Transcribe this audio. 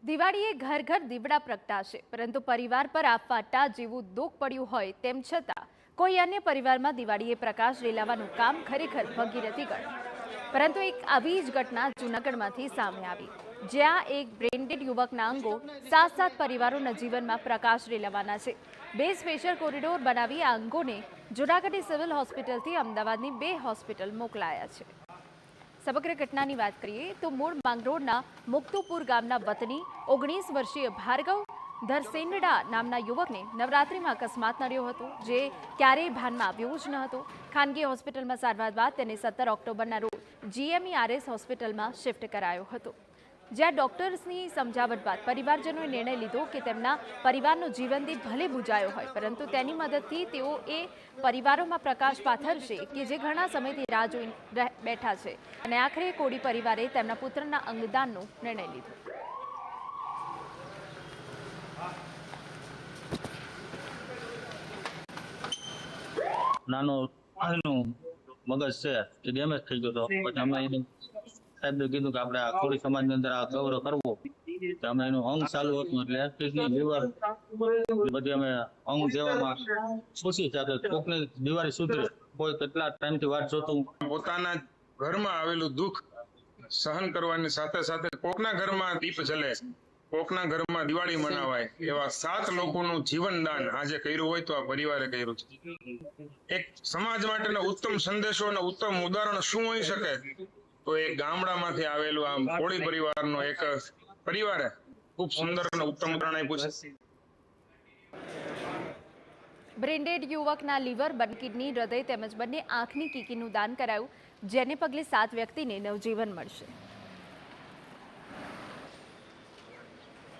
દિવાળીએ ઘર ઘર દીવડા પ્રગટાશે, પરંતુ પરિવાર પર આફાટા જેવું દુઃખ પડ્યું હોય તેમ છતાં કોઈ અન્ય પરિવારમાં દિવાળીએ પ્રકાશ રેલાવાનું કામ ખરેખર ભગીરથી ગણાય. પરંતુ એક આવી જ ઘટના જૂનાગઢમાંથી સામે આવી, જ્યાં એક બ્રેન્ડેડ યુવકના અંગો 7 પરિવારોના જીવનમાં પ્રકાશ રેલાવાના છે. 2 સ્પેશિયલ કોરિડોર બનાવી આ અંગોને જૂનાગઢની સિવિલ હોસ્પિટલથી અમદાવાદની 2 હોસ્પિટલ મોકલાયા છે. સમગ્ર ઘટનાની વાત કરીએ તો મૂળ માંગરોળના મુક્તુપુર ગામના વતની 19 વર્ષીય ભાર્ગવ ધરસેંડા નામના યુવકને નવરાત્રિમાં અકસ્માત નડ્યો હતો, જે ક્યારેય ભાનમાં આવ્યો જ ન હતો. ખાનગી હોસ્પિટલમાં સારવાર બાદ તેને 17 ઓક્ટોબરના રોજ GMERS હોસ્પિટલમાં શિફ્ટ કરાયો હતો, જ્યાં ડોક્ટર્સની સમજાવટ બાદ પરિવારજનોએ નિર્ણય લીધો કે તેમના પરિવારનો જીવનદીપ ભલે બુજાયો હોય, પરંતુ તેની મદદથી તેઓ એ પરિવારોમાં પ્રકાશ પાથરશે કે જે ઘણા સમયથી રાહ જોઈ બેઠા છે. અને આખરે કોડી પરિવારે તેમના પુત્રના અંગદાનનો નિર્ણય લીધો. નાનો મગજ છે એ ડેમેજ થઈ ગયો હતો. પછી અમે એને સાહેબે કીધું કે આપણે આ કોળી સમાજની અંદર આ ગૌરવ કરવો, અમે એનું અંગ ચાલુ હતું એટલે કિડની લીવર બધી અમે અંગ દેવામાં ખુશી સાથે કોકની દિવાળી સુધરે. કોઈ કેટલા ટાઈમથી વાત જોતું. પોતાના ઘરમાં આવેલું દુઃખ સહન કરવાની સાથે સાથે કોકના ઘરમાં દીપ જલે, કોકના ઘરમાં દિવાળી મનાવાય, એવા 7 લોકોનું જીવનદાન આજે કર્યું હોય તો આ પરિવારે કર્યું છે. એક સમાજ માટેનો ઉત્તમ સંદેશો અને ઉત્તમ ઉદાહરણ શું હોઈ શકે, તો એ ગામડામાંથી આવેલું આમ કોળી પરિવારનો એક પરિવારે ખૂબ સુંદર અને ઉત્તમ ઉદાહરણ આપ્યું છે. બ્રેન્ડેડ યુવકના લીવર, કિડની, હૃદય તેમજ બંને આંખની કીકીનું દાન કરાયું, જેને પગલે 7 વ્યક્તિને નવજીવન મળશે.